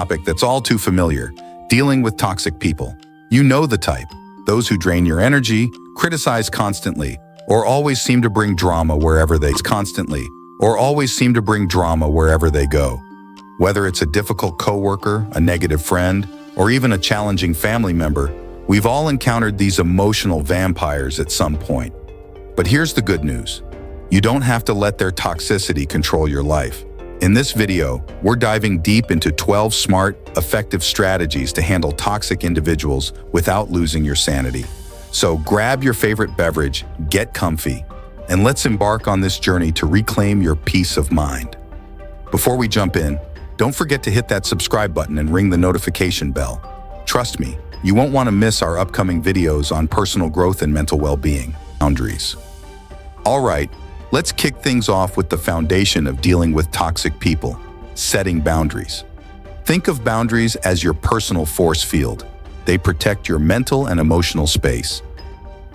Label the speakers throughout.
Speaker 1: Topic that's all too familiar, dealing with toxic people. You know the type, those who drain your energy, criticize constantly, or always seem to bring drama wherever they go. Whether it's a difficult coworker, a negative friend, or even a challenging family member, we've all encountered these emotional vampires at some point. But here's the good news. You don't have to let their toxicity control your life. In this video, we're diving deep into 12 smart, effective strategies to handle toxic individuals without losing your sanity. So grab your favorite beverage, get comfy, and let's embark on this journey to reclaim your peace of mind. Before we jump in, don't forget to hit that subscribe button and ring the notification bell. Trust me, you won't want to miss our upcoming videos on personal growth and mental well-being. Boundaries. All right, let's kick things off with the foundation of dealing with toxic people, setting boundaries. Think of boundaries as your personal force field. They protect your mental and emotional space.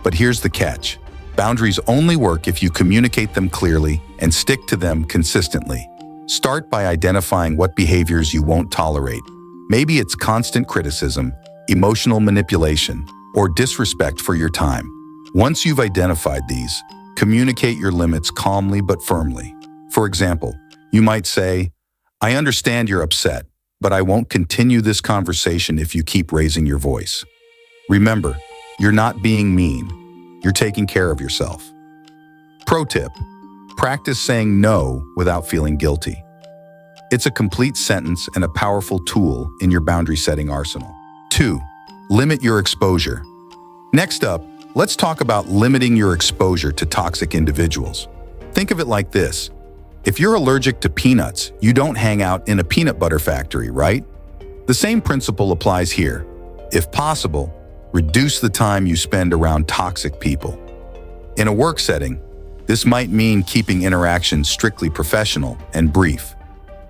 Speaker 1: But here's the catch. Boundaries only work if you communicate them clearly and stick to them consistently. Start by identifying what behaviors you won't tolerate. Maybe it's constant criticism, emotional manipulation, or disrespect for your time. Once you've identified these, communicate your limits calmly but firmly. For example, you might say, "I understand you're upset, but I won't continue this conversation if you keep raising your voice." Remember, you're not being mean. You're taking care of yourself. Pro tip: practice saying no without feeling guilty. It's a complete sentence and a powerful tool in your boundary-setting arsenal. 2. Limit your exposure. Next up, let's talk about limiting your exposure to toxic individuals. Think of it like this. If you're allergic to peanuts, you don't hang out in a peanut butter factory, right? The same principle applies here. If possible, reduce the time you spend around toxic people. In a work setting, this might mean keeping interactions strictly professional and brief.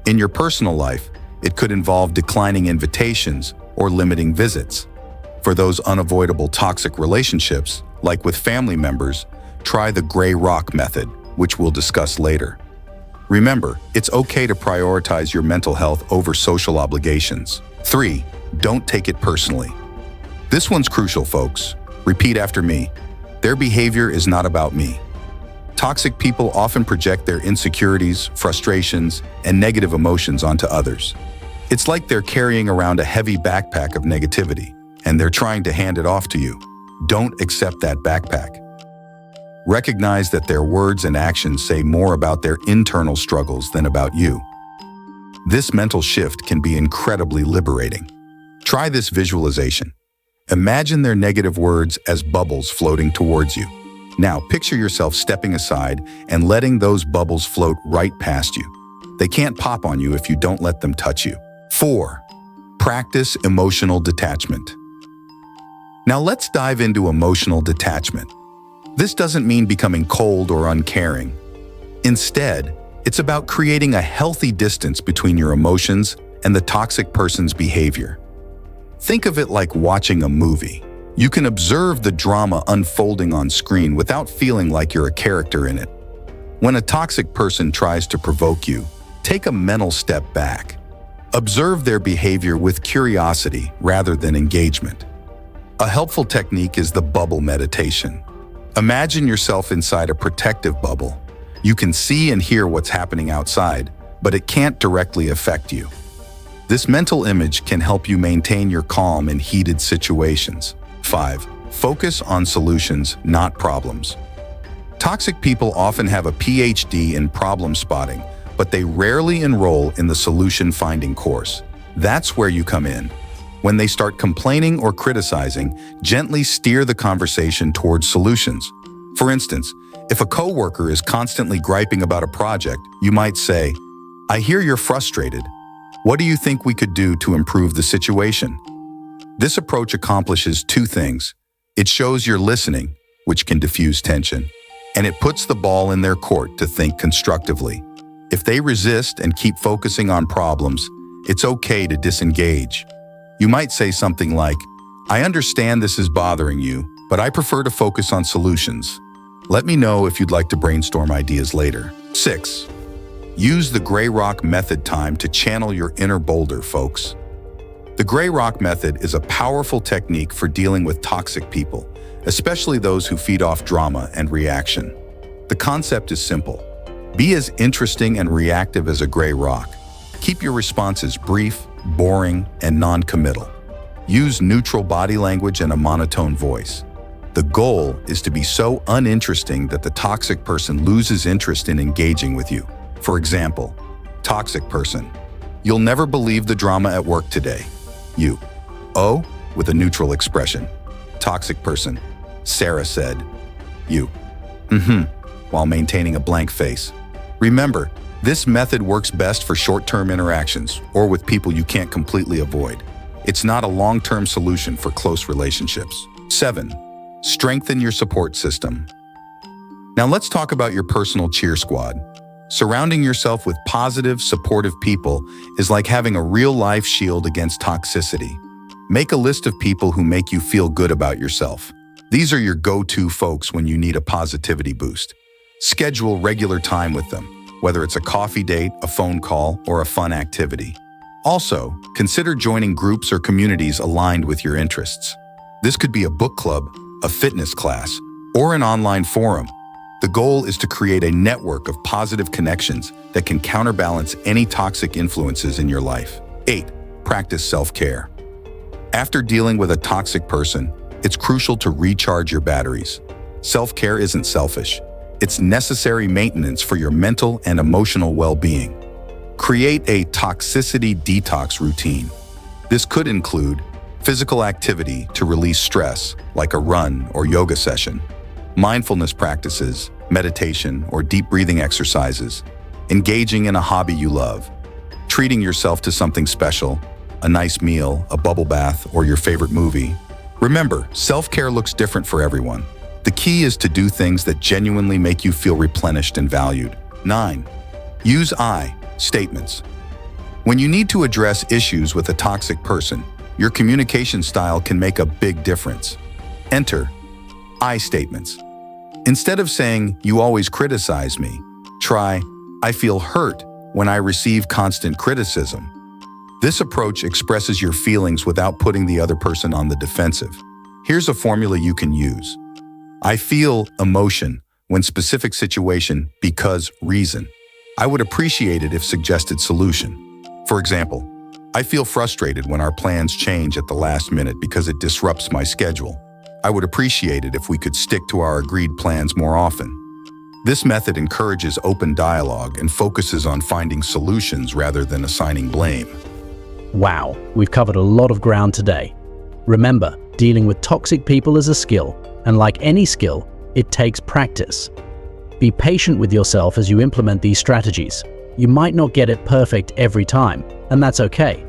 Speaker 1: In your personal life, it could involve declining invitations or limiting visits. For those unavoidable toxic relationships, like with family members, try the gray rock method, which we'll discuss later. Remember, it's okay to prioritize your mental health over social obligations. 3. Don't take it personally. This one's crucial, folks. Repeat after me. Their behavior is not about me. Toxic people often project their insecurities, frustrations, and negative emotions onto others. It's like they're carrying around a heavy backpack of negativity, and they're trying to hand it off to you. Don't accept that backpack. Recognize that their words and actions say more about their internal struggles than about you. This mental shift can be incredibly liberating. Try this visualization. Imagine their negative words as bubbles floating towards you. Now, picture yourself stepping aside and letting those bubbles float right past you. They can't pop on you if you don't let them touch you. 4. Practice emotional detachment. Now let's dive into emotional detachment. This doesn't mean becoming cold or uncaring. Instead, it's about creating a healthy distance between your emotions and the toxic person's behavior. Think of it like watching a movie. You can observe the drama unfolding on screen without feeling like you're a character in it. When a toxic person tries to provoke you, take a mental step back. Observe their behavior with curiosity rather than engagement. A helpful technique is the bubble meditation. Imagine yourself inside a protective bubble. You can see and hear what's happening outside, but it can't directly affect you. This mental image can help you maintain your calm in heated situations. 5. Focus on solutions, not problems. Toxic people often have a PhD in problem spotting, but they rarely enroll in the solution-finding course. That's where you come in. When they start complaining or criticizing, gently steer the conversation towards solutions. For instance, if a coworker is constantly griping about a project, you might say, "I hear you're frustrated. What do you think we could do to improve the situation?" This approach accomplishes 2 things. It shows you're listening, which can diffuse tension, and it puts the ball in their court to think constructively. If they resist and keep focusing on problems, it's okay to disengage. You might say something like, "I understand this is bothering you, but I prefer to focus on solutions. Let me know if you'd like to brainstorm ideas later." 6. Use the gray rock method time to channel your inner boulder, folks. The gray rock method is a powerful technique for dealing with toxic people, especially those who feed off drama and reaction. The concept is simple. Be as interesting and reactive as a gray rock. Keep your responses brief, boring, and non-committal. Use neutral body language and a monotone voice. The goal is to be so uninteresting that the toxic person loses interest in engaging with you. For example, toxic person. You'll never believe the drama at work today. You. Oh, with a neutral expression. Toxic person. Sarah said. You. While maintaining a blank face. Remember, this method works best for short-term interactions or with people you can't completely avoid. It's not a long-term solution for close relationships. 7. Strengthen your support system. Now let's talk about your personal cheer squad. Surrounding yourself with positive, supportive people is like having a real-life shield against toxicity. Make a list of people who make you feel good about yourself. These are your go-to folks when you need a positivity boost. Schedule regular time with them, whether it's a coffee date, a phone call, or a fun activity. Also, consider joining groups or communities aligned with your interests. This could be a book club, a fitness class, or an online forum. The goal is to create a network of positive connections that can counterbalance any toxic influences in your life. 8. Practice self-care. After dealing with a toxic person, it's crucial to recharge your batteries. Self-care isn't selfish. It's necessary maintenance for your mental and emotional well-being. Create a toxicity detox routine. This could include physical activity to release stress, like a run or yoga session, mindfulness practices, meditation or deep breathing exercises, engaging in a hobby you love, treating yourself to something special, a nice meal, a bubble bath, or your favorite movie. Remember, self-care looks different for everyone. The key is to do things that genuinely make you feel replenished and valued. 9. Use I statements. When you need to address issues with a toxic person, your communication style can make a big difference. Enter I statements. Instead of saying, "You always criticize me," try, "I feel hurt when I receive constant criticism." This approach expresses your feelings without putting the other person on the defensive. Here's a formula you can use. I feel emotion when specific situation because reason. I would appreciate it if suggested solution. For example, I feel frustrated when our plans change at the last minute because it disrupts my schedule. I would appreciate it if we could stick to our agreed plans more often. This method encourages open dialogue and focuses on finding solutions rather than assigning blame.
Speaker 2: Wow, we've covered a lot of ground today. Remember, dealing with toxic people is a skill, and like any skill, it takes practice. Be patient with yourself as you implement these strategies. You might not get it perfect every time, and that's okay.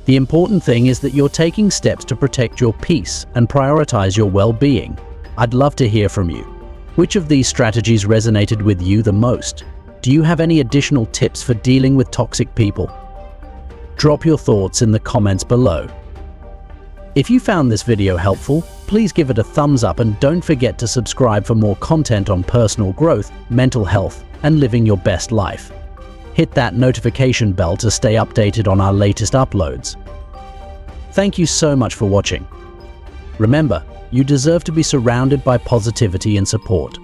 Speaker 2: The important thing is that you're taking steps to protect your peace and prioritize your well-being. I'd love to hear from you. Which of these strategies resonated with you the most? Do you have any additional tips for dealing with toxic people? Drop your thoughts in the comments below. If you found this video helpful, please give it a thumbs up and don't forget to subscribe for more content on personal growth, mental health, and living your best life. Hit that notification bell to stay updated on our latest uploads. Thank you so much for watching. Remember, you deserve to be surrounded by positivity and support.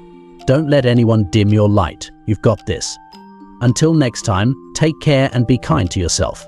Speaker 2: Don't let anyone dim your light. You've got this. Until next time, take care and be kind to yourself.